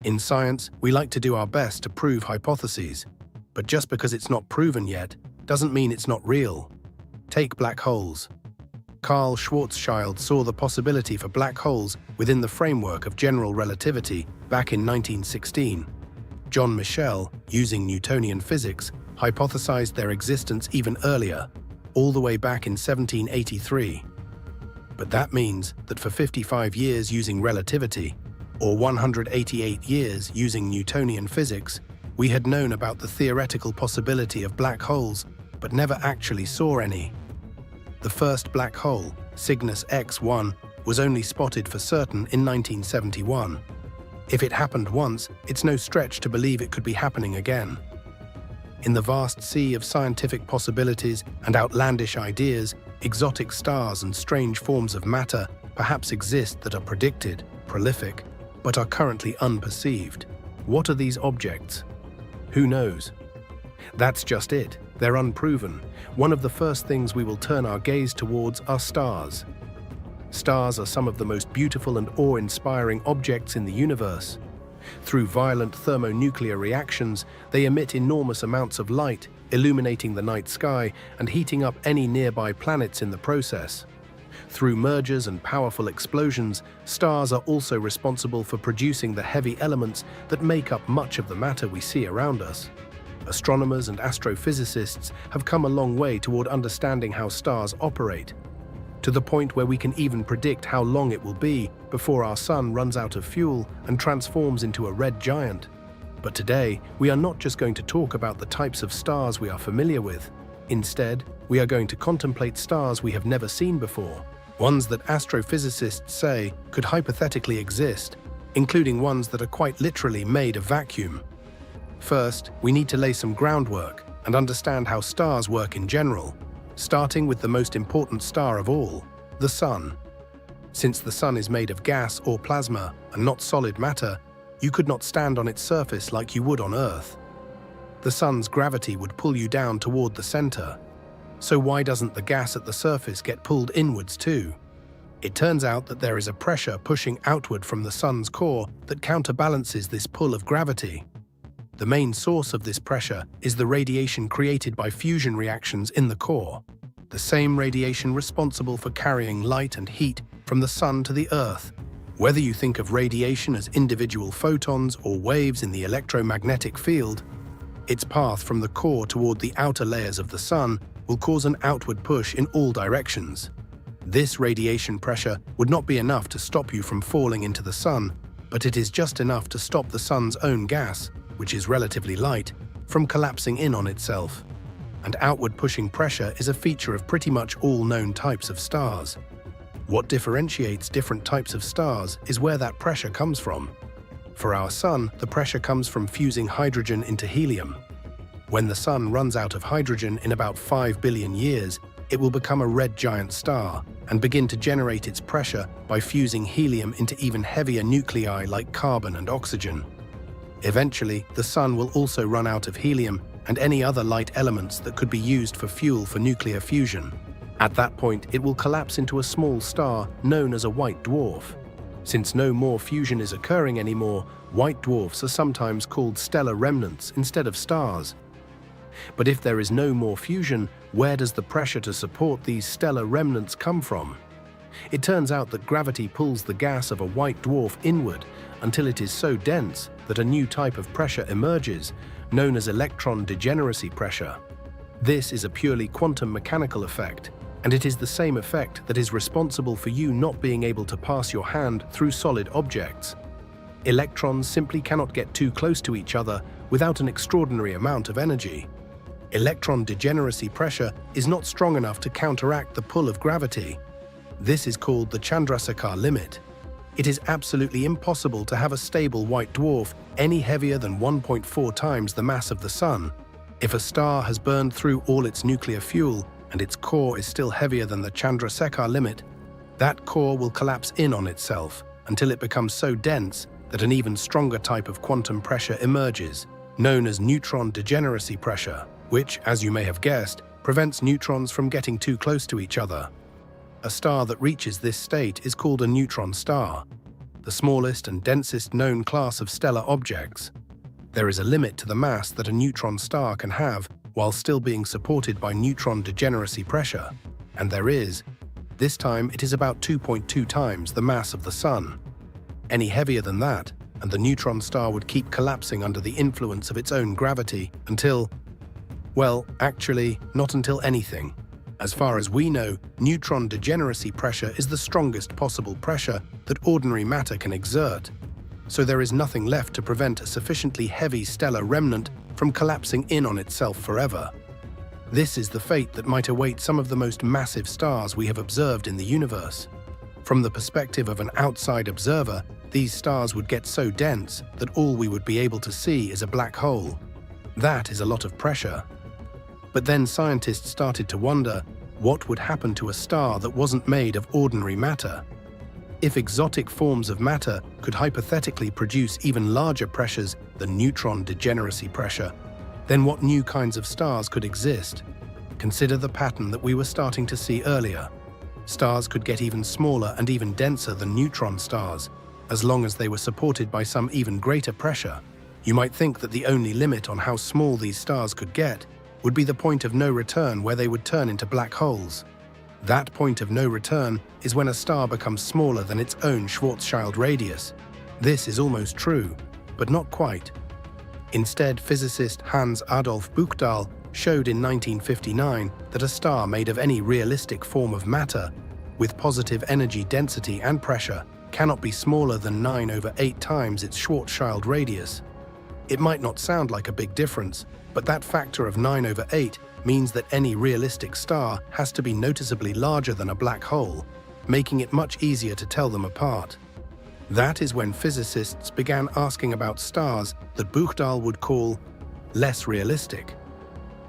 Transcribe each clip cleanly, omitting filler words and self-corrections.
In science, we like to do our best to prove hypotheses, but just because it's not proven yet doesn't mean it's not real. Take black holes. Carl Schwarzschild saw the possibility for black holes within the framework of general relativity back in 1916. John Michell, using Newtonian physics, hypothesized their existence even earlier, all the way back in 1783. But that means that for 55 years using relativity, or 188 years using Newtonian physics, we had known about the theoretical possibility of black holes, but never actually saw any. The first black hole, Cygnus X1, was only spotted for certain in 1971. If it happened once, it's no stretch to believe it could be happening again. In the vast sea of scientific possibilities and outlandish ideas, exotic stars and strange forms of matter perhaps exist that are predicted, prolific, but are currently unperceived. What are these objects? Who knows? That's just it. They're unproven. One of the first things we will turn our gaze towards are stars. Stars are some of the most beautiful and awe-inspiring objects in the universe. Through violent thermonuclear reactions, they emit enormous amounts of light, illuminating the night sky and heating up any nearby planets in the process. Through mergers and powerful explosions, stars are also responsible for producing the heavy elements that make up much of the matter we see around us. Astronomers and astrophysicists have come a long way toward understanding how stars operate, to the point where we can even predict how long it will be before our sun runs out of fuel and transforms into a red giant. But today, we are not just going to talk about the types of stars we are familiar with. Instead, we are going to contemplate stars we have never seen before, ones that astrophysicists say could hypothetically exist, including ones that are quite literally made of vacuum. First, we need to lay some groundwork and understand how stars work in general, starting with the most important star of all, the Sun. Since the Sun is made of gas or plasma and not solid matter, you could not stand on its surface like you would on Earth. The Sun's gravity would pull you down toward the center. So why doesn't the gas at the surface get pulled inwards too? It turns out that there is a pressure pushing outward from the Sun's core that counterbalances this pull of gravity. The main source of this pressure is the radiation created by fusion reactions in the core, the same radiation responsible for carrying light and heat from the Sun to the Earth. Whether you think of radiation as individual photons or waves in the electromagnetic field, its path from the core toward the outer layers of the Sun will cause an outward push in all directions. This radiation pressure would not be enough to stop you from falling into the Sun, but it is just enough to stop the Sun's own gas, which is relatively light, from collapsing in on itself. And outward pushing pressure is a feature of pretty much all known types of stars. What differentiates different types of stars is where that pressure comes from. For our Sun, the pressure comes from fusing hydrogen into helium. When the Sun runs out of hydrogen in about 5 billion years, it will become a red giant star and begin to generate its pressure by fusing helium into even heavier nuclei like carbon and oxygen. Eventually, the Sun will also run out of helium and any other light elements that could be used for fuel for nuclear fusion. At that point, it will collapse into a small star known as a white dwarf. Since no more fusion is occurring anymore, white dwarfs are sometimes called stellar remnants instead of stars. But if there is no more fusion, where does the pressure to support these stellar remnants come from? It turns out that gravity pulls the gas of a white dwarf inward until it is so dense that a new type of pressure emerges, known as electron degeneracy pressure. This is a purely quantum mechanical effect, and it is the same effect that is responsible for you not being able to pass your hand through solid objects. Electrons simply cannot get too close to each other without an extraordinary amount of energy. Electron degeneracy pressure is not strong enough to counteract the pull of gravity. This is called the Chandrasekhar limit. It is absolutely impossible to have a stable white dwarf any heavier than 1.4 times the mass of the Sun. If a star has burned through all its nuclear fuel and its core is still heavier than the Chandrasekhar limit, that core will collapse in on itself until it becomes so dense that an even stronger type of quantum pressure emerges, known as neutron degeneracy pressure, which, as you may have guessed, prevents neutrons from getting too close to each other. A star that reaches this state is called a neutron star. the smallest and densest known class of stellar objects. There is a limit to the mass that a neutron star can have while still being supported by neutron degeneracy pressure, and there is. This time it is about 2.2 times the mass of the Sun. Any heavier than that, and the neutron star would keep collapsing under the influence of its own gravity until, well, actually, not until anything. As far as we know, neutron degeneracy pressure is the strongest possible pressure that ordinary matter can exert, so there is nothing left to prevent a sufficiently heavy stellar remnant from collapsing in on itself forever. This is the fate that might await some of the most massive stars we have observed in the universe. From the perspective of an outside observer, these stars would get so dense that all we would be able to see is a black hole. That is a lot of pressure. But then scientists started to wonder what would happen to a star that wasn't made of ordinary matter. If exotic forms of matter could hypothetically produce even larger pressures than neutron degeneracy pressure, then what new kinds of stars could exist? Consider the pattern that we were starting to see earlier. Stars could get even smaller and even denser than neutron stars, as long as they were supported by some even greater pressure. You might think that the only limit on how small these stars could get would be the point of no return, where they would turn into black holes. That point of no return is when a star becomes smaller than its own Schwarzschild radius. This is almost true, but not quite. Instead, physicist Hans Adolf Buchdahl showed in 1959 that a star made of any realistic form of matter, with positive energy density and pressure, cannot be smaller than 9/8 times its Schwarzschild radius. It might not sound like a big difference, but that factor of 9/8 means that any realistic star has to be noticeably larger than a black hole, making it much easier to tell them apart. That is when physicists began asking about stars that Buchdahl would call less realistic.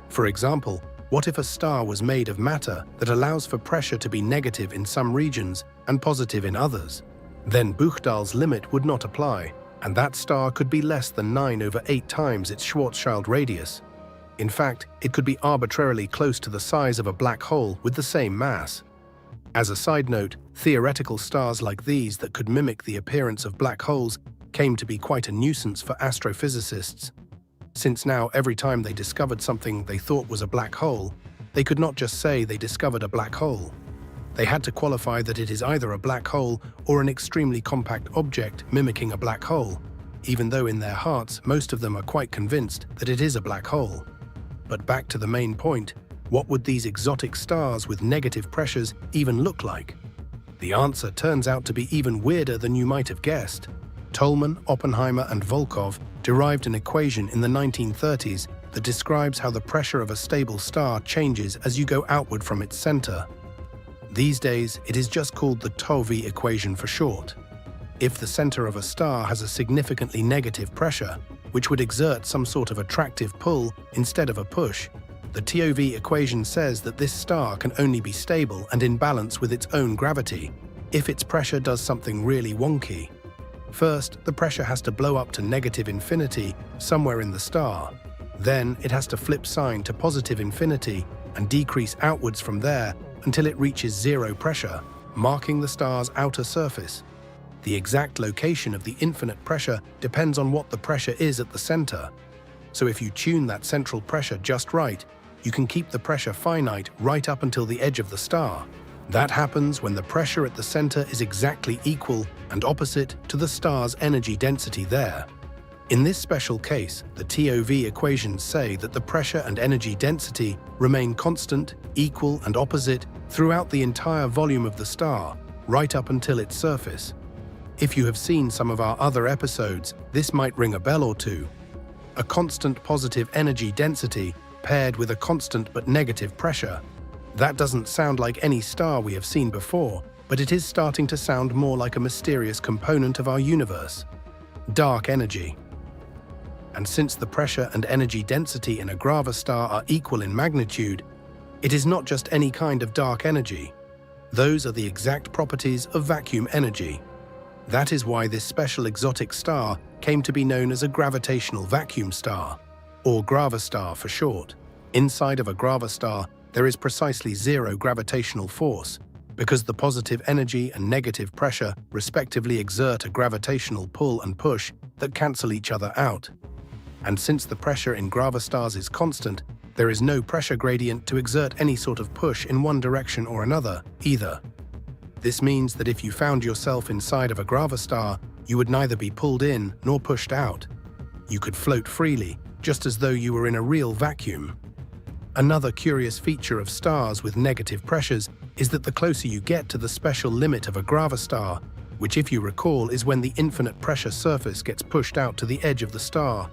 For example, what if a star was made of matter that allows for pressure to be negative in some regions and positive in others? Then Buchdahl's limit would not apply, and that star could be less than 9/8 times its Schwarzschild radius. In fact, it could be arbitrarily close to the size of a black hole with the same mass. As a side note, theoretical stars like these that could mimic the appearance of black holes came to be quite a nuisance for astrophysicists, since now every time they discovered something they thought was a black hole, they could not just say they discovered a black hole. They had to qualify that it is either a black hole or an extremely compact object mimicking a black hole, even though in their hearts most of them are quite convinced that it is a black hole. But back to the main point, what would these exotic stars with negative pressures even look like? The answer turns out to be even weirder than you might have guessed. Tolman, Oppenheimer, and Volkov derived an equation in the 1930s that describes how the pressure of a stable star changes as you go outward from its center. These days, it is just called the Tovey equation for short. If the center of a star has a significantly negative pressure, which would exert some sort of attractive pull instead of a push, the TOV equation says that this star can only be stable and in balance with its own gravity if its pressure does something really wonky. First, the pressure has to blow up to negative infinity somewhere in the star. Then, it has to flip sign to positive infinity and decrease outwards from there until it reaches zero pressure, marking the star's outer surface. The exact location of the infinite pressure depends on what the pressure is at the center. So if you tune that central pressure just right, you can keep the pressure finite right up until the edge of the star. That happens when the pressure at the center is exactly equal and opposite to the star's energy density there. In this special case, the TOV equations say that the pressure and energy density remain constant, equal, and opposite throughout the entire volume of the star, right up until its surface. If you have seen some of our other episodes, this might ring a bell or two. A constant positive energy density paired with a constant but negative pressure. That doesn't sound like any star we have seen before, but it is starting to sound more like a mysterious component of our universe: dark energy. And since the pressure and energy density in a gravastar are equal in magnitude, it is not just any kind of dark energy. Those are the exact properties of vacuum energy. That is why this special exotic star came to be known as a gravitational vacuum star, or gravastar for short. Inside of a gravastar, there is precisely zero gravitational force, because the positive energy and negative pressure respectively exert a gravitational pull and push that cancel each other out. And since the pressure in gravastars is constant, there is no pressure gradient to exert any sort of push in one direction or another, either. This means that if you found yourself inside of a gravastar, you would neither be pulled in nor pushed out. You could float freely, just as though you were in a real vacuum. Another curious feature of stars with negative pressures is that the closer you get to the special limit of a gravastar, which, if you recall, is when the infinite pressure surface gets pushed out to the edge of the star,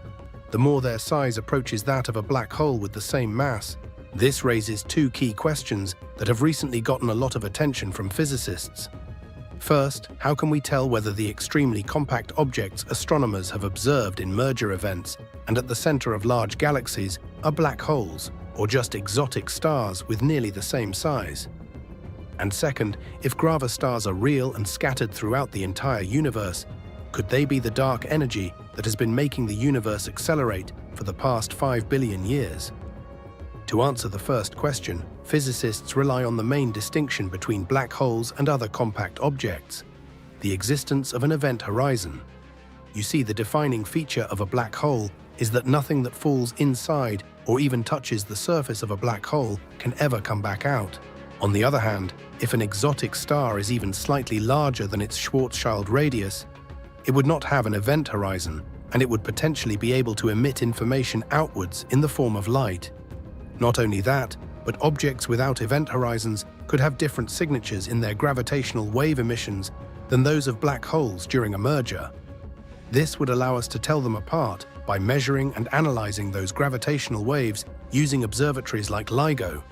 the more their size approaches that of a black hole with the same mass. This raises two key questions that have recently gotten a lot of attention from physicists. First, how can we tell whether the extremely compact objects astronomers have observed in merger events and at the center of large galaxies are black holes, or just exotic stars with nearly the same size? And second, if gravastars are real and scattered throughout the entire universe, could they be the dark energy that has been making the universe accelerate for the past 5 billion years? To answer the first question, physicists rely on the main distinction between black holes and other compact objects: the existence of an event horizon. You see, the defining feature of a black hole is that nothing that falls inside or even touches the surface of a black hole can ever come back out. On the other hand, if an exotic star is even slightly larger than its Schwarzschild radius, it would not have an event horizon, and it would potentially be able to emit information outwards in the form of light. Not only that, but objects without event horizons could have different signatures in their gravitational wave emissions than those of black holes during a merger. This would allow us to tell them apart by measuring and analyzing those gravitational waves using observatories like LIGO.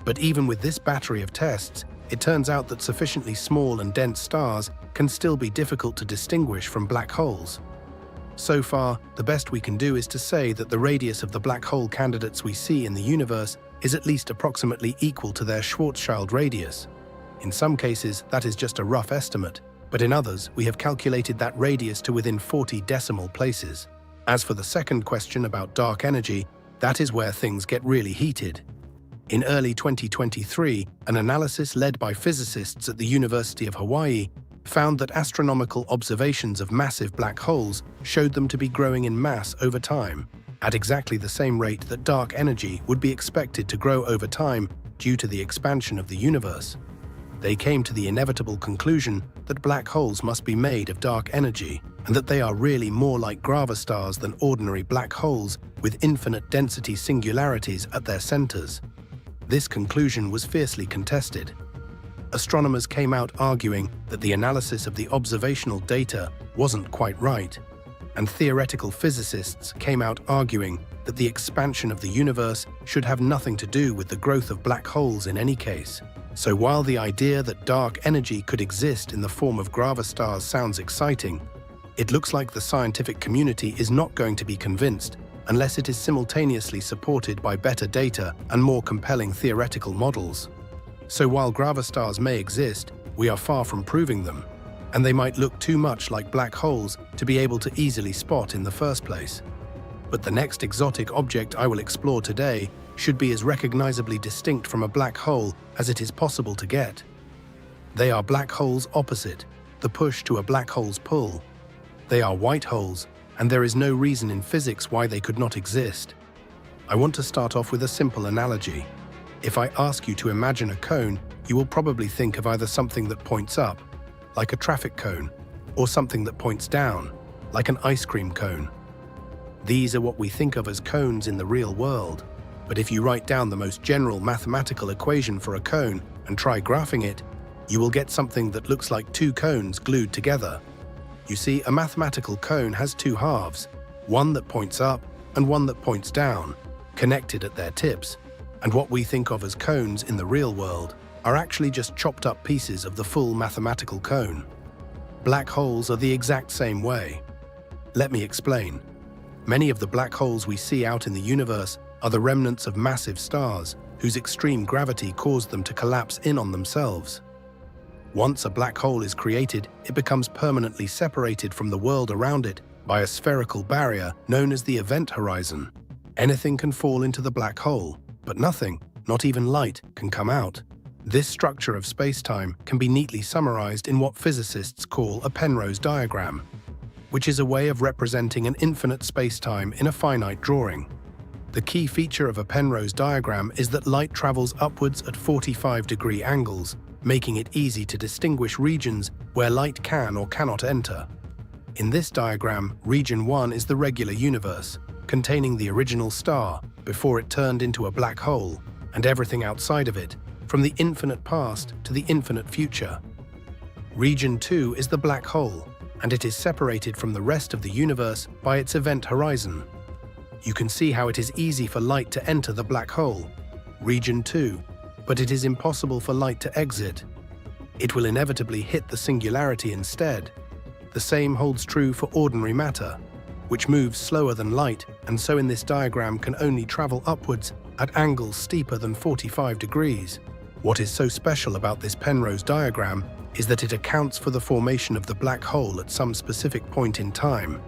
But even with this battery of tests, it turns out that sufficiently small and dense stars can still be difficult to distinguish from black holes. So far, the best we can do is to say that the radius of the black hole candidates we see in the universe is at least approximately equal to their Schwarzschild radius. In some cases, that is just a rough estimate, but in others, we have calculated that radius to within 40 decimal places. As for the second question about dark energy, that is where things get really heated. In early 2023, an analysis led by physicists at the University of Hawaii found that astronomical observations of massive black holes showed them to be growing in mass over time, at exactly the same rate that dark energy would be expected to grow over time due to the expansion of the universe. They came to the inevitable conclusion that black holes must be made of dark energy, and that they are really more like gravastars than ordinary black holes with infinite density singularities at their centers. This conclusion was fiercely contested. Astronomers came out arguing that the analysis of the observational data wasn't quite right, and theoretical physicists came out arguing that the expansion of the universe should have nothing to do with the growth of black holes in any case. So while the idea that dark energy could exist in the form of gravastars sounds exciting, it looks like the scientific community is not going to be convinced unless it is simultaneously supported by better data and more compelling theoretical models. So while gravastars may exist, we are far from proving them, and they might look too much like black holes to be able to easily spot in the first place. But the next exotic object I will explore today should be as recognizably distinct from a black hole as it is possible to get. They are black holes opposite, the push to a black hole's pull. They are white holes, and there is no reason in physics why they could not exist. I want to start off with a simple analogy. If I ask you to imagine a cone, you will probably think of either something that points up, like a traffic cone, or something that points down, like an ice cream cone. These are what we think of as cones in the real world, but if you write down the most general mathematical equation for a cone and try graphing it, you will get something that looks like two cones glued together. You see, a mathematical cone has two halves, one that points up and one that points down, connected at their tips. And what we think of as cones in the real world are actually just chopped up pieces of the full mathematical cone. Black holes are the exact same way. Let me explain. Many of the black holes we see out in the universe are the remnants of massive stars whose extreme gravity caused them to collapse in on themselves. Once a black hole is created, it becomes permanently separated from the world around it by a spherical barrier known as the event horizon. Anything can fall into the black hole, but nothing, not even light, can come out. This structure of spacetime can be neatly summarized in what physicists call a Penrose diagram, which is a way of representing an infinite spacetime in a finite drawing. The key feature of a Penrose diagram is that light travels upwards at 45-degree angles, making it easy to distinguish regions where light can or cannot enter. In this diagram, region 1 is the regular universe, containing the original star before it turned into a black hole, and everything outside of it, from the infinite past to the infinite future. Region 2 is the black hole, and it is separated from the rest of the universe by its event horizon. You can see how it is easy for light to enter the black hole, region 2, but it is impossible for light to exit. It will inevitably hit the singularity instead. The same holds true for ordinary matter, which moves slower than light, and so in this diagram can only travel upwards at angles steeper than 45 degrees. What is so special about this Penrose diagram is that it accounts for the formation of the black hole at some specific point in time,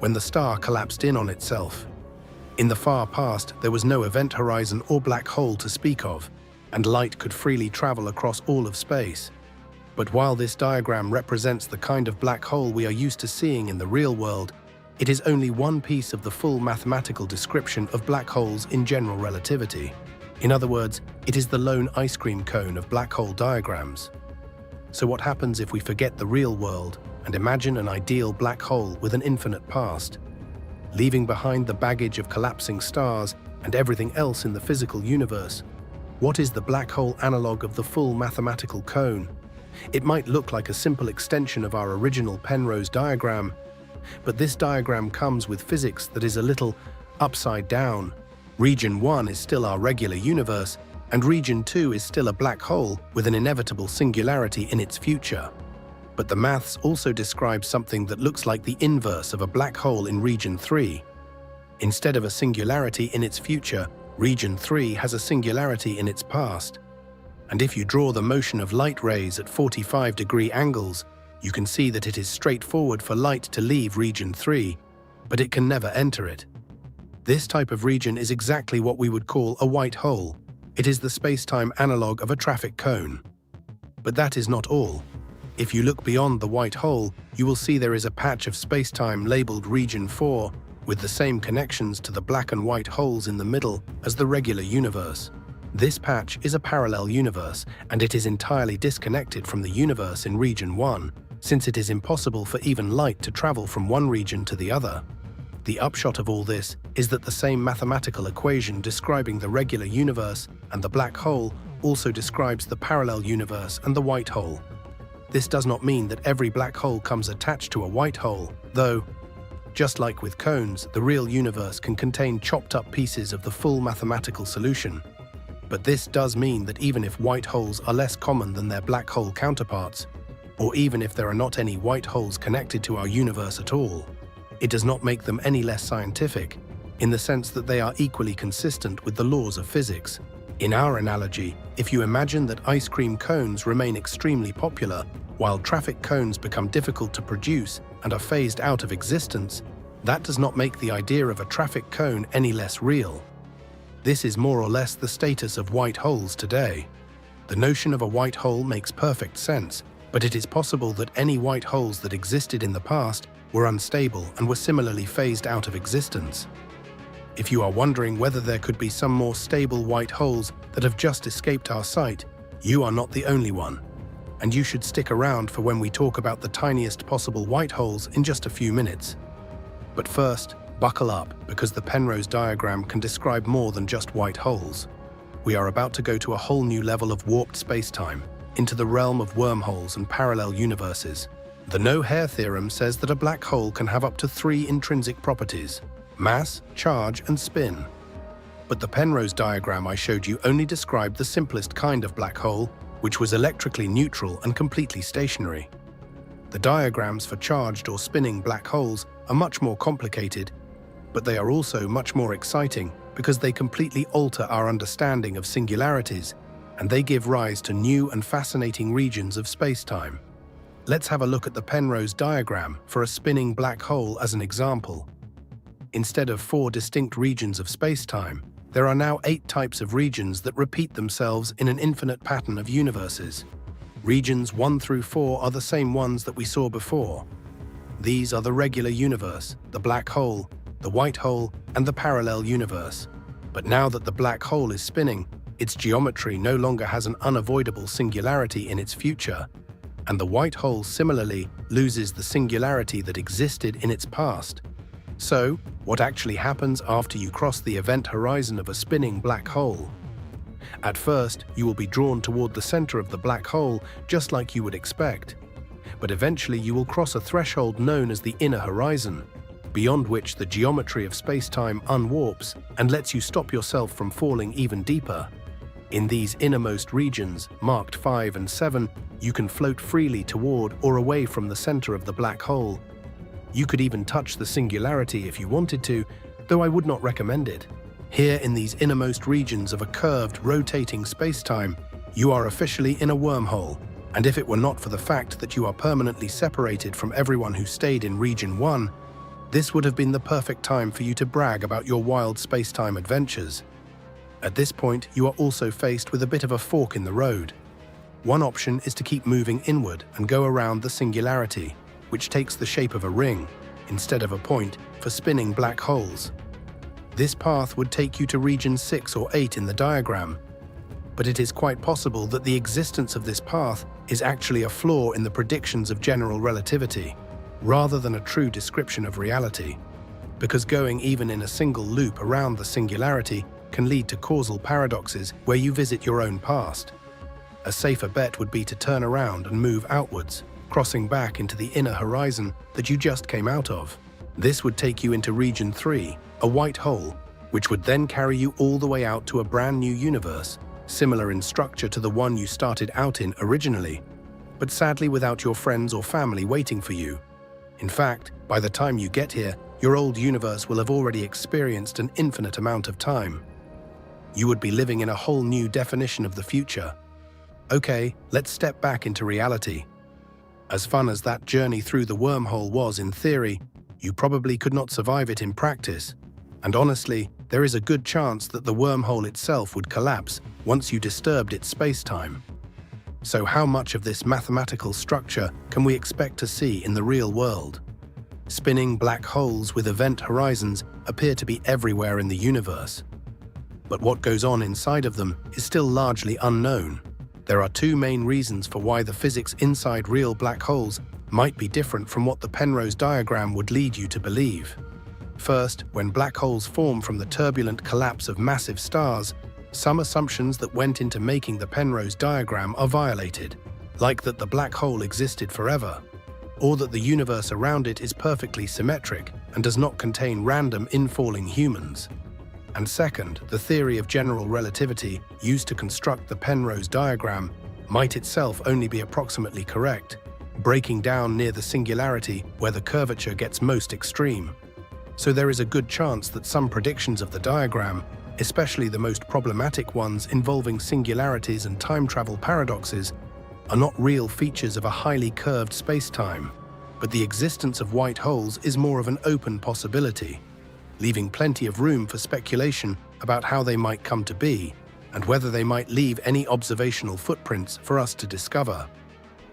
when the star collapsed in on itself. In the far past, there was no event horizon or black hole to speak of, and light could freely travel across all of space. But while this diagram represents the kind of black hole we are used to seeing in the real world, it is only one piece of the full mathematical description of black holes in general relativity. In other words, it is the lone ice cream cone of black hole diagrams. So what happens if we forget the real world and imagine an ideal black hole with an infinite past, leaving behind the baggage of collapsing stars and everything else in the physical universe? What is the black hole analog of the full mathematical cone? It might look like a simple extension of our original Penrose diagram, but this diagram comes with physics that is a little upside down. Region 1 is still our regular universe, and region 2 is still a black hole with an inevitable singularity in its future. But the maths also describes something that looks like the inverse of a black hole in region 3. Instead of a singularity in its future, region 3 has a singularity in its past. And if you draw the motion of light rays at 45-degree angles, you can see that it is straightforward for light to leave region 3, but it can never enter it. This type of region is exactly what we would call a white hole. It is the space-time analog of a traffic cone. But that is not all. If you look beyond the white hole, you will see there is a patch of space-time labeled region 4, with the same connections to the black and white holes in the middle as the regular universe. This patch is a parallel universe, and it is entirely disconnected from the universe in region 1, since it is impossible for even light to travel from one region to the other. The upshot of all this is that the same mathematical equation describing the regular universe and the black hole also describes the parallel universe and the white hole. This does not mean that every black hole comes attached to a white hole, though, just like with cones, the real universe can contain chopped-up pieces of the full mathematical solution. But this does mean that even if white holes are less common than their black hole counterparts, or even if there are not any white holes connected to our universe at all, it does not make them any less scientific, in the sense that they are equally consistent with the laws of physics. In our analogy, if you imagine that ice cream cones remain extremely popular, while traffic cones become difficult to produce and are phased out of existence, that does not make the idea of a traffic cone any less real. This is more or less the status of white holes today. The notion of a white hole makes perfect sense, but it is possible that any white holes that existed in the past were unstable and were similarly phased out of existence. If you are wondering whether there could be some more stable white holes that have just escaped our sight, you are not the only one. And you should stick around for when we talk about the tiniest possible white holes in just a few minutes. But first, buckle up, because the Penrose diagram can describe more than just white holes. We are about to go to a whole new level of warped space-time, into the realm of wormholes and parallel universes. The no-hair theorem says that a black hole can have up to 3 intrinsic properties: mass, charge, and spin. But the Penrose diagram I showed you only described the simplest kind of black hole, which was electrically neutral and completely stationary. The diagrams for charged or spinning black holes are much more complicated, but they are also much more exciting because they completely alter our understanding of singularities, and they give rise to new and fascinating regions of space-time. Let's have a look at the Penrose diagram for a spinning black hole as an example. Instead of 4 distinct regions of space-time, There are now 8 types of regions that repeat themselves in an infinite pattern of universes. Regions 1 through 4 are the same ones that we saw before. These are the regular universe, the black hole, the white hole, and the parallel universe. But now that the black hole is spinning, its geometry no longer has an unavoidable singularity in its future, and the white hole similarly loses the singularity that existed in its past. So, what actually happens after you cross the event horizon of a spinning black hole? At first, you will be drawn toward the center of the black hole, just like you would expect. But eventually you will cross a threshold known as the inner horizon, beyond which the geometry of space-time unwarps and lets you stop yourself from falling even deeper. In these innermost regions, marked 5 and 7, you can float freely toward or away from the center of the black hole. You could even touch the singularity if you wanted to, though I would not recommend it. Here in these innermost regions of a curved, rotating space-time, you are officially in a wormhole, and if it were not for the fact that you are permanently separated from everyone who stayed in Region 1, this would have been the perfect time for you to brag about your wild space-time adventures. At this point, you are also faced with a bit of a fork in the road. One option is to keep moving inward and go around the singularity, which takes the shape of a ring, instead of a point, for spinning black holes. This path would take you to Region 6 or 8 in the diagram, but it is quite possible that the existence of this path is actually a flaw in the predictions of general relativity, rather than a true description of reality, because going even in a single loop around the singularity can lead to causal paradoxes where you visit your own past. A safer bet would be to turn around and move outwards, crossing back into the inner horizon that you just came out of. This would take you into Region 3, a white hole, which would then carry you all the way out to a brand new universe, similar in structure to the one you started out in originally, but sadly without your friends or family waiting for you. In fact, by the time you get here, your old universe will have already experienced an infinite amount of time. You would be living in a whole new definition of the future. Okay, let's step back into reality. As fun as that journey through the wormhole was in theory, you probably could not survive it in practice. And honestly, there is a good chance that the wormhole itself would collapse once you disturbed its space-time. So how much of this mathematical structure can we expect to see in the real world? Spinning black holes with event horizons appear to be everywhere in the universe. But what goes on inside of them is still largely unknown. There are 2 main reasons for why the physics inside real black holes might be different from what the Penrose diagram would lead you to believe. First, when black holes form from the turbulent collapse of massive stars, some assumptions that went into making the Penrose diagram are violated, like that the black hole existed forever, or that the universe around it is perfectly symmetric and does not contain random infalling humans. And second, the theory of general relativity used to construct the Penrose diagram might itself only be approximately correct, breaking down near the singularity where the curvature gets most extreme. So there is a good chance that some predictions of the diagram, especially the most problematic ones involving singularities and time travel paradoxes, are not real features of a highly curved space-time, but the existence of white holes is more of an open possibility, leaving plenty of room for speculation about how they might come to be and whether they might leave any observational footprints for us to discover.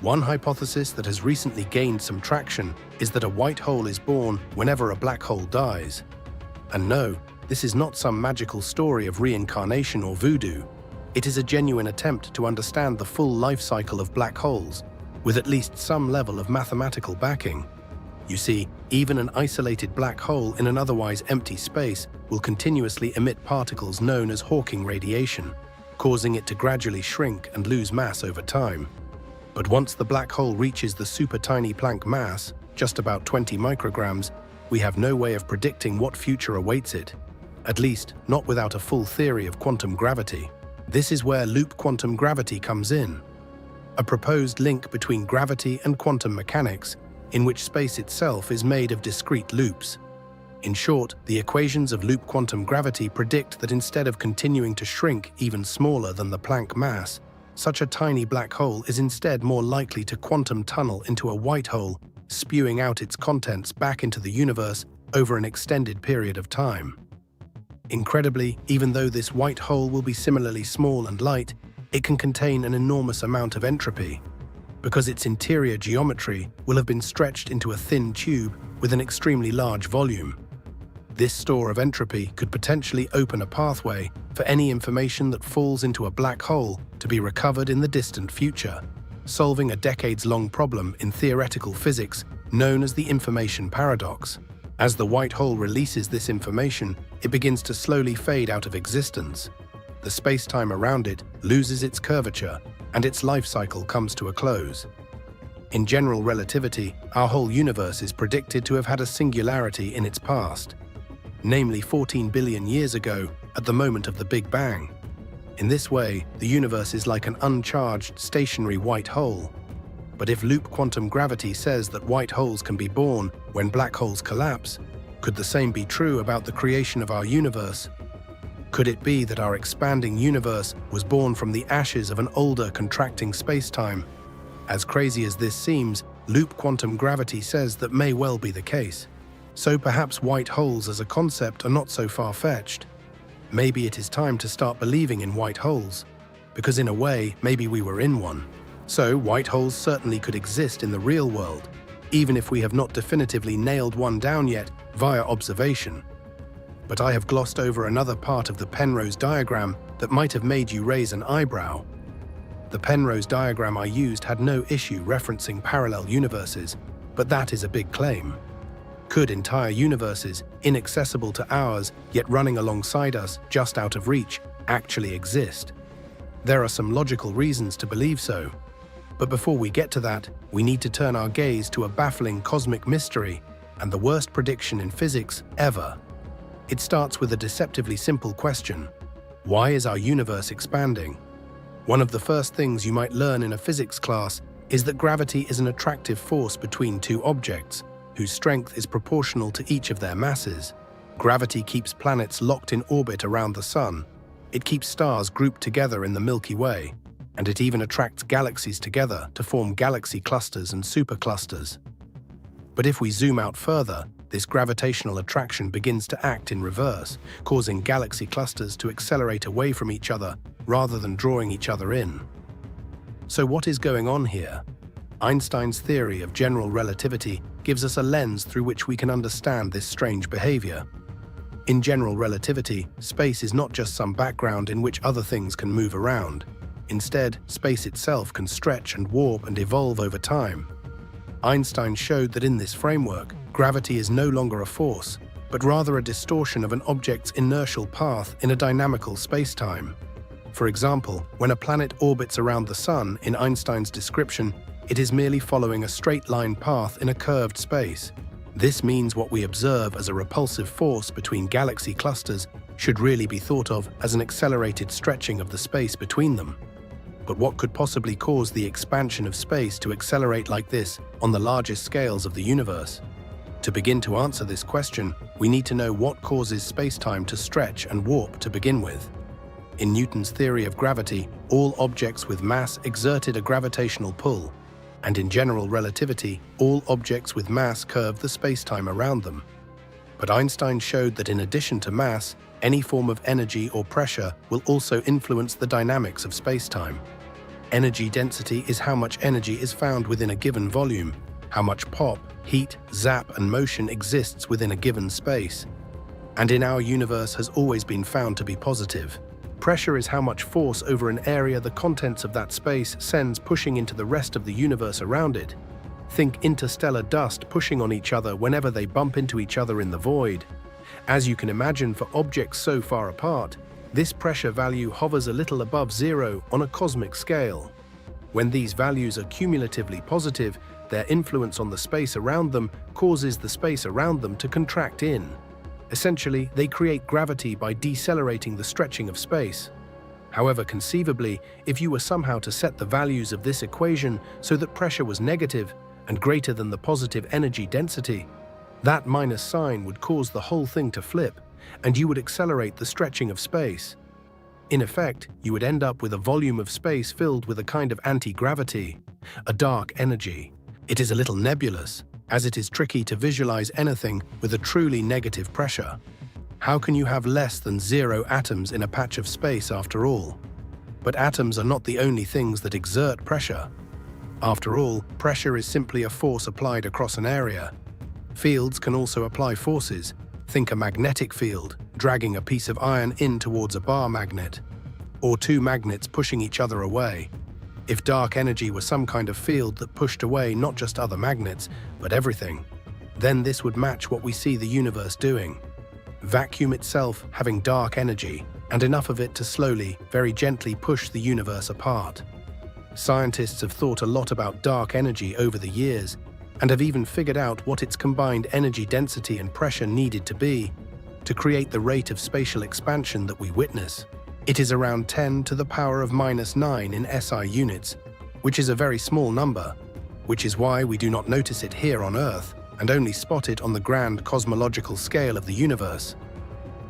One hypothesis that has recently gained some traction is that a white hole is born whenever a black hole dies. And no, this is not some magical story of reincarnation or voodoo. It is a genuine attempt to understand the full life cycle of black holes, with at least some level of mathematical backing. You see, even an isolated black hole in an otherwise empty space will continuously emit particles known as Hawking radiation, causing it to gradually shrink and lose mass over time. But once the black hole reaches the super tiny Planck mass, just about 20 micrograms, we have no way of predicting what future awaits it. At least, not without a full theory of quantum gravity. This is where loop quantum gravity comes in, a proposed link between gravity and quantum mechanics, in which space itself is made of discrete loops. In short, the equations of loop quantum gravity predict that instead of continuing to shrink even smaller than the Planck mass, such a tiny black hole is instead more likely to quantum tunnel into a white hole, spewing out its contents back into the universe over an extended period of time. Incredibly, even though this white hole will be similarly small and light, it can contain an enormous amount of entropy, because its interior geometry will have been stretched into a thin tube with an extremely large volume. This store of entropy could potentially open a pathway for any information that falls into a black hole to be recovered in the distant future, solving a decades-long problem in theoretical physics known as the information paradox. As the white hole releases this information, it begins to slowly fade out of existence. The space-time around it loses its curvature, and its life cycle comes to a close. In general relativity, our whole universe is predicted to have had a singularity in its past, namely 14 billion years ago, at the moment of the Big Bang. In this way, the universe is like an uncharged, stationary white hole. But if loop quantum gravity says that white holes can be born when black holes collapse, could the same be true about the creation of our universe? Could it be that our expanding universe was born from the ashes of an older, contracting space-time? As crazy as this seems, loop quantum gravity says that may well be the case. So perhaps white holes as a concept are not so far-fetched. Maybe it is time to start believing in white holes, because in a way, maybe we were in one. So white holes certainly could exist in the real world, even if we have not definitively nailed one down yet via observation. But I have glossed over another part of the Penrose diagram that might have made you raise an eyebrow. The Penrose diagram I used had no issue referencing parallel universes, but that is a big claim. Could entire universes, inaccessible to ours, yet running alongside us, just out of reach, actually exist? There are some logical reasons to believe so. But before we get to that, we need to turn our gaze to a baffling cosmic mystery and the worst prediction in physics ever. It starts with a deceptively simple question: why is our universe expanding? One of the first things you might learn in a physics class is that gravity is an attractive force between two objects, whose strength is proportional to each of their masses. Gravity keeps planets locked in orbit around the Sun. It keeps stars grouped together in the Milky Way, and it even attracts galaxies together to form galaxy clusters and superclusters. But if we zoom out further, this gravitational attraction begins to act in reverse, causing galaxy clusters to accelerate away from each other rather than drawing each other in. So what is going on here? Einstein's theory of general relativity gives us a lens through which we can understand this strange behavior. In general relativity, space is not just some background in which other things can move around. Instead, space itself can stretch and warp and evolve over time. Einstein showed that in this framework, gravity is no longer a force, but rather a distortion of an object's inertial path in a dynamical spacetime. For example, when a planet orbits around the Sun, in Einstein's description, it is merely following a straight-line path in a curved space. This means what we observe as a repulsive force between galaxy clusters should really be thought of as an accelerated stretching of the space between them. But what could possibly cause the expansion of space to accelerate like this on the largest scales of the universe? To begin to answer this question, we need to know what causes space-time to stretch and warp to begin with. In Newton's theory of gravity, all objects with mass exerted a gravitational pull, and in general relativity, all objects with mass curve the space-time around them. But Einstein showed that in addition to mass, any form of energy or pressure will also influence the dynamics of space-time. Energy density is how much energy is found within a given volume, how much pop, heat, zap, and motion exists within a given space. And in our universe has always been found to be positive. Pressure is how much force over an area the contents of that space sends pushing into the rest of the universe around it. Think interstellar dust pushing on each other whenever they bump into each other in the void. As you can imagine, for objects so far apart, this pressure value hovers a little above zero on a cosmic scale. When these values are cumulatively positive, their influence on the space around them causes the space around them to contract in. Essentially, they create gravity by decelerating the stretching of space. However, conceivably, if you were somehow to set the values of this equation so that pressure was negative and greater than the positive energy density, that minus sign would cause the whole thing to flip, and you would accelerate the stretching of space. In effect, you would end up with a volume of space filled with a kind of anti-gravity, a dark energy. It is a little nebulous, as it is tricky to visualize anything with a truly negative pressure. How can you have less than 0 atoms in a patch of space after all? But atoms are not the only things that exert pressure. After all, pressure is simply a force applied across an area. Fields can also apply forces. Think a magnetic field, dragging a piece of iron in towards a bar magnet, or two magnets pushing each other away. If dark energy were some kind of field that pushed away not just other magnets, but everything, then this would match what we see the universe doing. Vacuum itself having dark energy, and enough of it to slowly, very gently push the universe apart. Scientists have thought a lot about dark energy over the years, and have even figured out what its combined energy density and pressure needed to be to create the rate of spatial expansion that we witness. It is around 10 to the power of -9 in SI units, which is a very small number, which is why we do not notice it here on Earth and only spot it on the grand cosmological scale of the universe.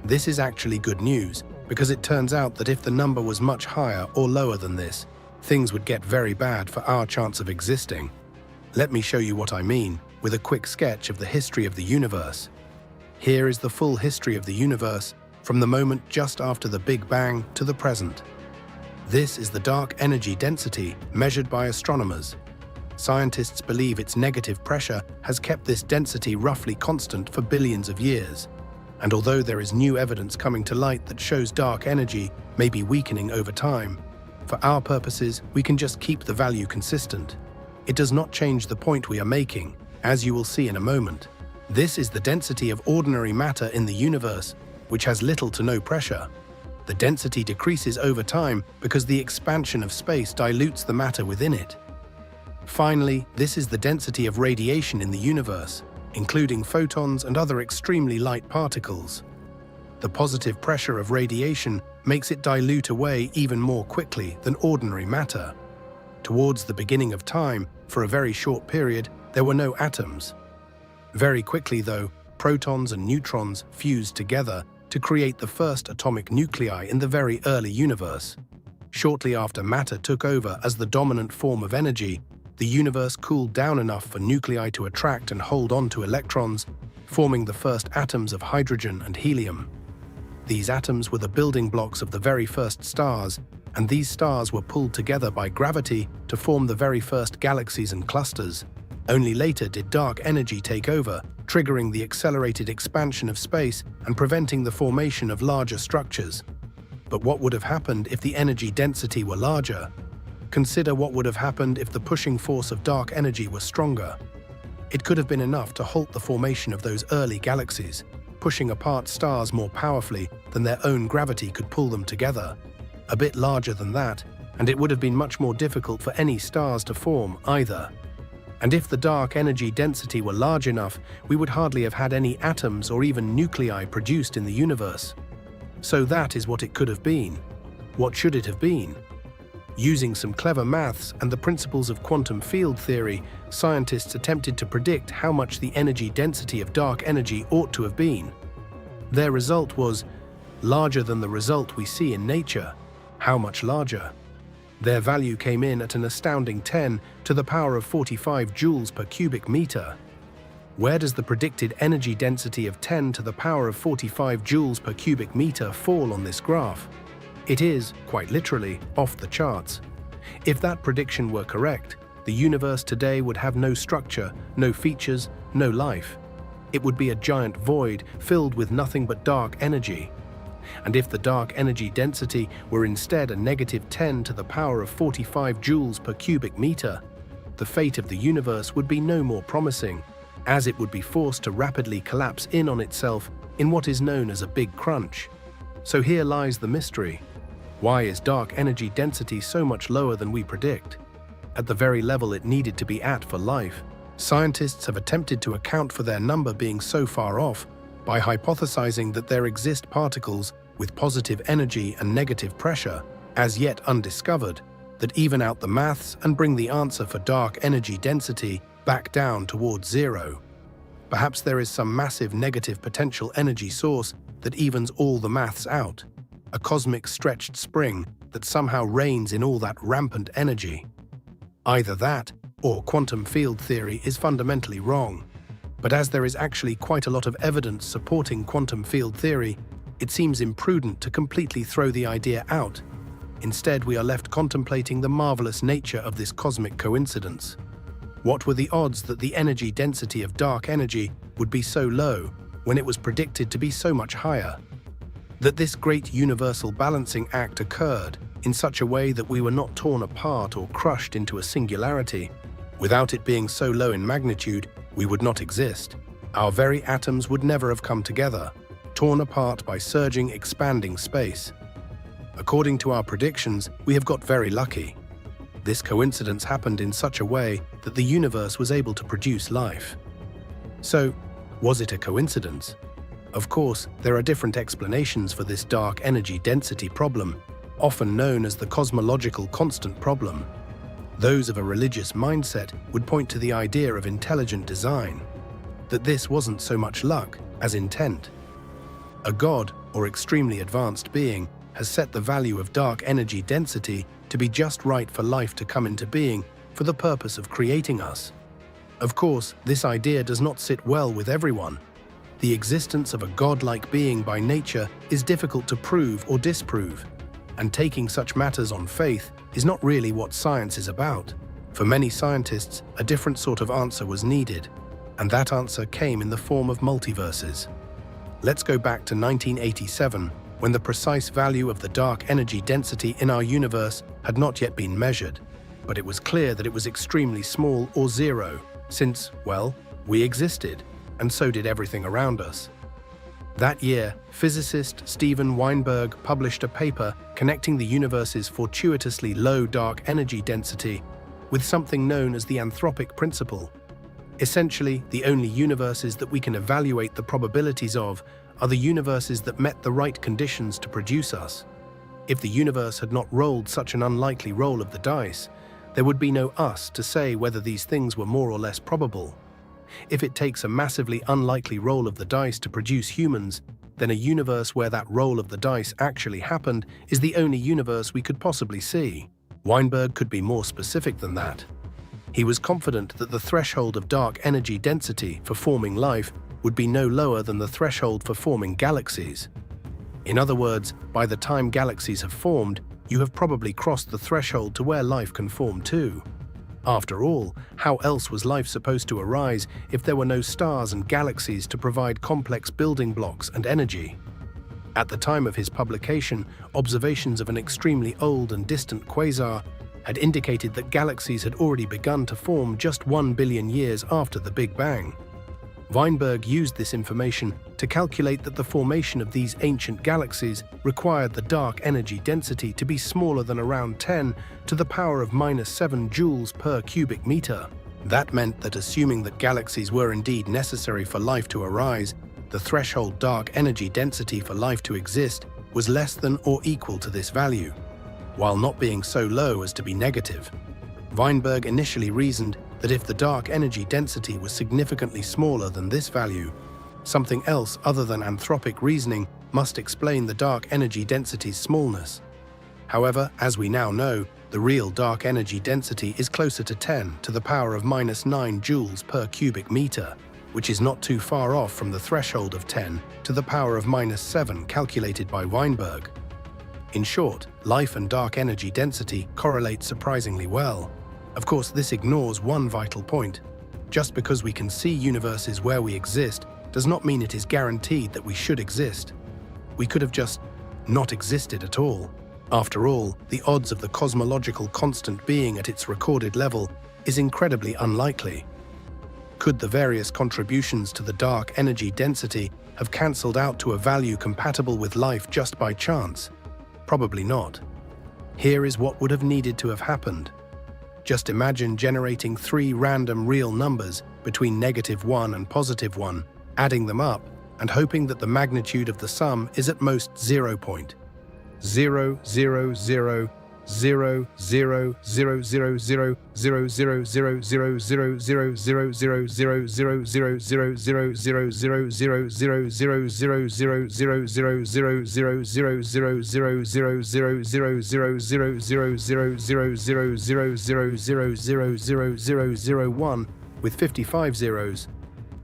This is actually good news, because it turns out that if the number was much higher or lower than this, things would get very bad for our chance of existing. Let me show you what I mean with a quick sketch of the history of the universe. Here is the full history of the universe from the moment just after the Big Bang to the present. This is the dark energy density measured by astronomers. Scientists believe its negative pressure has kept this density roughly constant for billions of years. And although there is new evidence coming to light that shows dark energy may be weakening over time, for our purposes, we can just keep the value consistent. It does not change the point we are making, as you will see in a moment. This is the density of ordinary matter in the universe, which has little to no pressure. The density decreases over time because the expansion of space dilutes the matter within it. Finally, this is the density of radiation in the universe, including photons and other extremely light particles. The positive pressure of radiation makes it dilute away even more quickly than ordinary matter. Towards the beginning of time, for a very short period, there were no atoms. Very quickly, though, protons and neutrons fused together to create the first atomic nuclei in the very early universe. Shortly after matter took over as the dominant form of energy, the universe cooled down enough for nuclei to attract and hold on to electrons, forming the first atoms of hydrogen and helium. These atoms were the building blocks of the very first stars, and these stars were pulled together by gravity to form the very first galaxies and clusters. Only later did dark energy take over, triggering the accelerated expansion of space and preventing the formation of larger structures. But what would have happened if the energy density were larger? Consider what would have happened if the pushing force of dark energy was stronger. It could have been enough to halt the formation of those early galaxies, pushing apart stars more powerfully than their own gravity could pull them together. A bit larger than that, and it would have been much more difficult for any stars to form either. And if the dark energy density were large enough, we would hardly have had any atoms or even nuclei produced in the universe. So that is what it could have been. What should it have been? Using some clever maths and the principles of quantum field theory, scientists attempted to predict how much the energy density of dark energy ought to have been. Their result was larger than the result we see in nature. How much larger? Their value came in at an astounding 10 to the power of 45 joules per cubic meter. Where does the predicted energy density of 10 to the power of 45 joules per cubic meter fall on this graph? It is, quite literally, off the charts. If that prediction were correct, the universe today would have no structure, no features, no life. It would be a giant void filled with nothing but dark energy. And if the dark energy density were instead a negative 10 to the power of 45 joules per cubic meter, the fate of the universe would be no more promising, as it would be forced to rapidly collapse in on itself in what is known as a big crunch. So here lies the mystery. Why is dark energy density so much lower than we predict? At the very level it needed to be at for life, scientists have attempted to account for their number being so far off by hypothesizing that there exist particles with positive energy and negative pressure, as yet undiscovered, that even out the maths and bring the answer for dark energy density back down towards zero. Perhaps there is some massive negative potential energy source that evens all the maths out, a cosmic stretched spring that somehow reigns in all that rampant energy. Either that, or quantum field theory is fundamentally wrong. But as there is actually quite a lot of evidence supporting quantum field theory, it seems imprudent to completely throw the idea out. Instead, we are left contemplating the marvelous nature of this cosmic coincidence. What were the odds that the energy density of dark energy would be so low when it was predicted to be so much higher? That this great universal balancing act occurred in such a way that we were not torn apart or crushed into a singularity. Without it being so low in magnitude, we would not exist. Our very atoms would never have come together, torn apart by surging, expanding space. According to our predictions, we have got very lucky. This coincidence happened in such a way that the universe was able to produce life. So, was it a coincidence? Of course, there are different explanations for this dark energy density problem, often known as the cosmological constant problem. Those of a religious mindset would point to the idea of intelligent design, that this wasn't so much luck as intent. A god, or extremely advanced being, has set the value of dark energy density to be just right for life to come into being for the purpose of creating us. Of course, this idea does not sit well with everyone. The existence of a godlike being by nature is difficult to prove or disprove, and taking such matters on faith is not really what science is about. For many scientists, a different sort of answer was needed, and that answer came in the form of multiverses. Let's go back to 1987, when the precise value of the dark energy density in our universe had not yet been measured, but it was clear that it was extremely small or zero, since, well, we existed, and so did everything around us. That year, physicist Steven Weinberg published a paper connecting the universe's fortuitously low dark energy density with something known as the anthropic principle. Essentially, the only universes that we can evaluate the probabilities of are the universes that met the right conditions to produce us. If the universe had not rolled such an unlikely roll of the dice, there would be no us to say whether these things were more or less probable. If it takes a massively unlikely roll of the dice to produce humans, then a universe where that roll of the dice actually happened is the only universe we could possibly see. Weinberg could be more specific than that. He was confident that the threshold of dark energy density for forming life would be no lower than the threshold for forming galaxies. In other words, by the time galaxies have formed, you have probably crossed the threshold to where life can form too. After all, how else was life supposed to arise if there were no stars and galaxies to provide complex building blocks and energy? At the time of his publication, observations of an extremely old and distant quasar had indicated that galaxies had already begun to form just 1 billion years after the Big Bang. Weinberg used this information to calculate that the formation of these ancient galaxies required the dark energy density to be smaller than around 10 to the power of -7 joules per cubic meter. That meant that assuming that galaxies were indeed necessary for life to arise, the threshold dark energy density for life to exist was less than or equal to this value, while not being so low as to be negative. Weinberg initially reasoned that if the dark energy density was significantly smaller than this value, something else other than anthropic reasoning must explain the dark energy density's smallness. However, as we now know, the real dark energy density is closer to 10 to the power of -9 joules per cubic meter, which is not too far off from the threshold of 10 to the power of -7 calculated by Weinberg. In short, life and dark energy density correlate surprisingly well. Of course, this ignores one vital point. Just because we can see universes where we exist does not mean it is guaranteed that we should exist. We could have just not existed at all. After all, the odds of the cosmological constant being at its recorded level is incredibly unlikely. Could the various contributions to the dark energy density have cancelled out to a value compatible with life just by chance? Probably not. Here is what would have needed to have happened. Just imagine generating 3 random real numbers between -1 and +1, adding them up, and hoping that the magnitude of the sum is at most 0.0000000000000000000000000000000000000000000000000000000000000000000000000000000000001 with 55 zeros.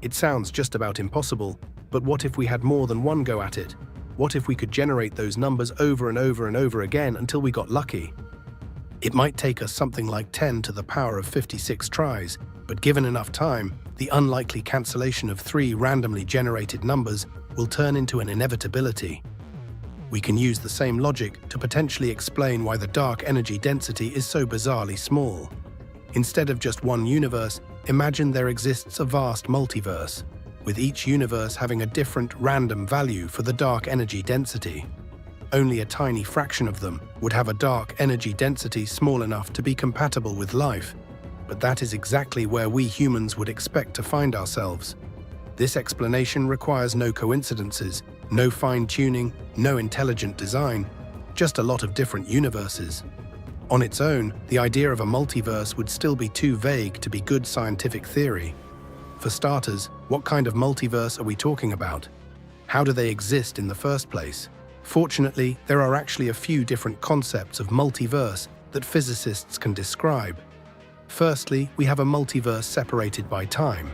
It sounds just about impossible, but what if we had more than one go at it? What if we could generate those numbers over and over and over again until we got lucky? It might take us something like 10 to the power of 56 tries, but given enough time, the unlikely cancellation of 3 randomly generated numbers will turn into an inevitability. We can use the same logic to potentially explain why the dark energy density is so bizarrely small. Instead of just one universe, imagine there exists a vast multiverse, with each universe having a different random value for the dark energy density. Only a tiny fraction of them would have a dark energy density small enough to be compatible with life, but that is exactly where we humans would expect to find ourselves. This explanation requires no coincidences, no fine-tuning, no intelligent design, just a lot of different universes. On its own, the idea of a multiverse would still be too vague to be good scientific theory. For starters, what kind of multiverse are we talking about? How do they exist in the first place? Fortunately, there are actually a few different concepts of multiverse that physicists can describe. Firstly, we have a multiverse separated by time.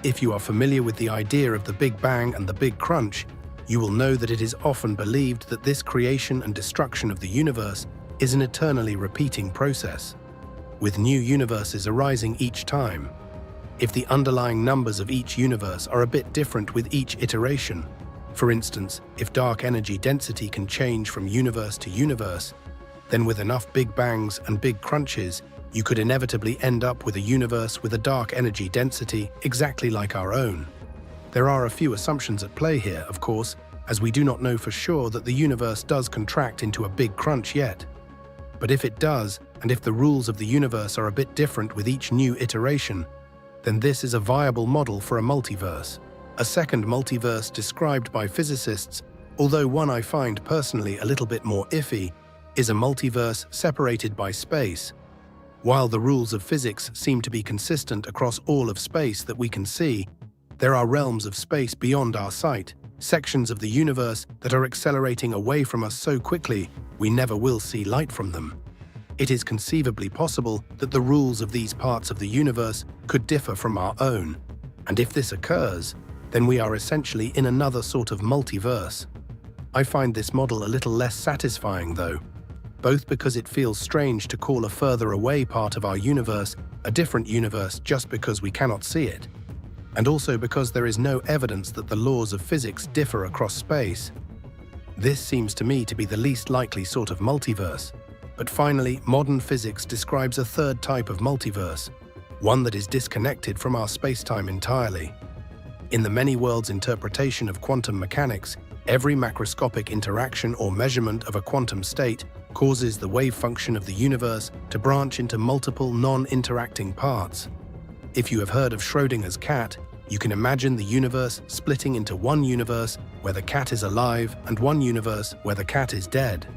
If you are familiar with the idea of the Big Bang and the Big Crunch, you will know that it is often believed that this creation and destruction of the universe is an eternally repeating process, with new universes arising each time. If the underlying numbers of each universe are a bit different with each iteration, for instance, if dark energy density can change from universe to universe, then with enough Big Bangs and Big Crunches, you could inevitably end up with a universe with a dark energy density exactly like our own. There are a few assumptions at play here, of course, as we do not know for sure that the universe does contract into a Big Crunch yet. But if it does, and if the rules of the universe are a bit different with each new iteration, then this is a viable model for a multiverse. A second multiverse described by physicists, although one I find personally a little bit more iffy, is a multiverse separated by space. While the rules of physics seem to be consistent across all of space that we can see, there are realms of space beyond our sight, sections of the universe that are accelerating away from us so quickly we never will see light from them. It is conceivably possible that the rules of these parts of the universe could differ from our own, and if this occurs, then we are essentially in another sort of multiverse. I find this model a little less satisfying though, both because it feels strange to call a further away part of our universe a different universe just because we cannot see it, and also because there is no evidence that the laws of physics differ across space. This seems to me to be the least likely sort of multiverse. But finally, modern physics describes a third type of multiverse, one that is disconnected from our space-time entirely. In the many-worlds interpretation of quantum mechanics, every macroscopic interaction or measurement of a quantum state causes the wave function of the universe to branch into multiple non-interacting parts. If you have heard of Schrödinger's cat, you can imagine the universe splitting into one universe where the cat is alive and one universe where the cat is dead.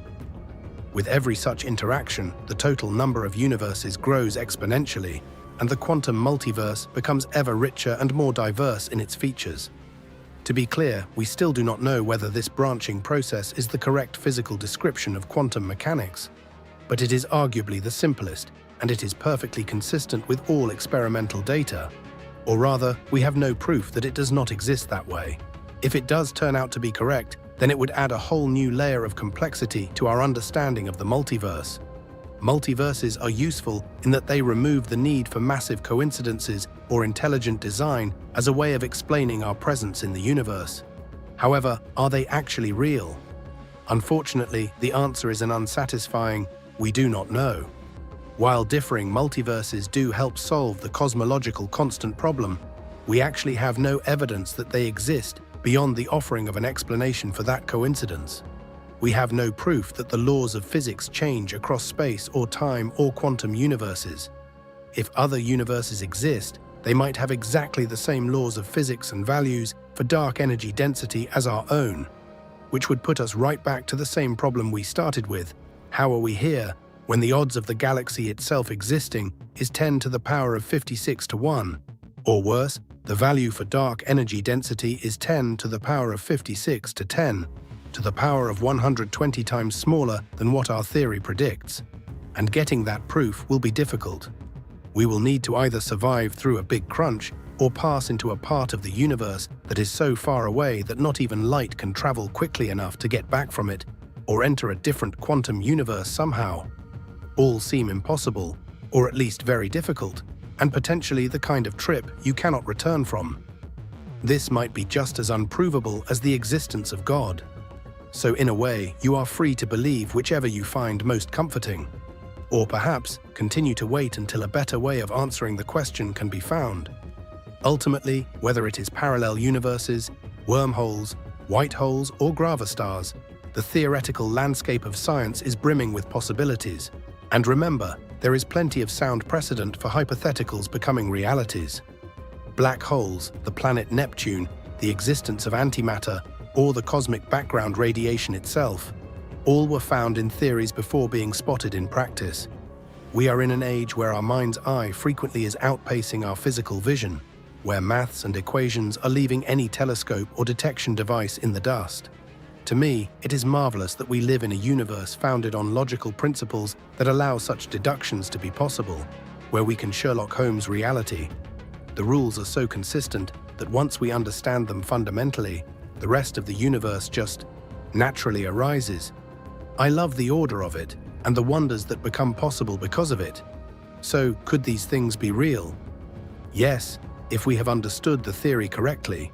With every such interaction, the total number of universes grows exponentially, and the quantum multiverse becomes ever richer and more diverse in its features. To be clear, we still do not know whether this branching process is the correct physical description of quantum mechanics, but it is arguably the simplest, and it is perfectly consistent with all experimental data. Or rather, we have no proof that it does not exist that way. If it does turn out to be correct, then it would add a whole new layer of complexity to our understanding of the multiverse. Multiverses are useful in that they remove the need for massive coincidences or intelligent design as a way of explaining our presence in the universe. However, are they actually real? Unfortunately, the answer is an unsatisfying, we do not know. While differing multiverses do help solve the cosmological constant problem, we actually have no evidence that they exist beyond the offering of an explanation for that coincidence. We have no proof that the laws of physics change across space or time or quantum universes. If other universes exist, they might have exactly the same laws of physics and values for dark energy density as our own, which would put us right back to the same problem we started with. How are we here when the odds of the galaxy itself existing is 10 to the power of 56 to 1? Or worse, the value for dark energy density is 10 to the power of 56 to 10, to the power of 120 times smaller than what our theory predicts. And getting that proof will be difficult. We will need to either survive through a big crunch or pass into a part of the universe that is so far away that not even light can travel quickly enough to get back from it, or enter a different quantum universe somehow. All seem impossible, or at least very difficult, and potentially the kind of trip you cannot return from. This might be just as unprovable as the existence of God. So in a way, you are free to believe whichever you find most comforting. Or perhaps continue to wait until a better way of answering the question can be found. Ultimately, whether it is parallel universes, wormholes, white holes, or gravastars, the theoretical landscape of science is brimming with possibilities. And remember, there is plenty of sound precedent for hypotheticals becoming realities. Black holes, the planet Neptune, the existence of antimatter, or the cosmic background radiation itself, all were found in theories before being spotted in practice. We are in an age where our mind's eye frequently is outpacing our physical vision, where maths and equations are leaving any telescope or detection device in the dust. To me, it is marvelous that we live in a universe founded on logical principles that allow such deductions to be possible, where we can Sherlock Holmes reality. The rules are so consistent that once we understand them fundamentally, the rest of the universe just naturally arises. I love the order of it and the wonders that become possible because of it. So, could these things be real? Yes, if we have understood the theory correctly.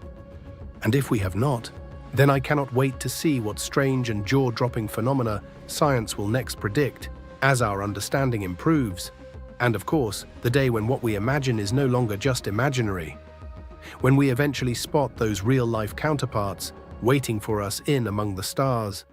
And if we have not, then I cannot wait to see what strange and jaw-dropping phenomena science will next predict as our understanding improves. And of course, the day when what we imagine is no longer just imaginary. When we eventually spot those real-life counterparts waiting for us in among the stars.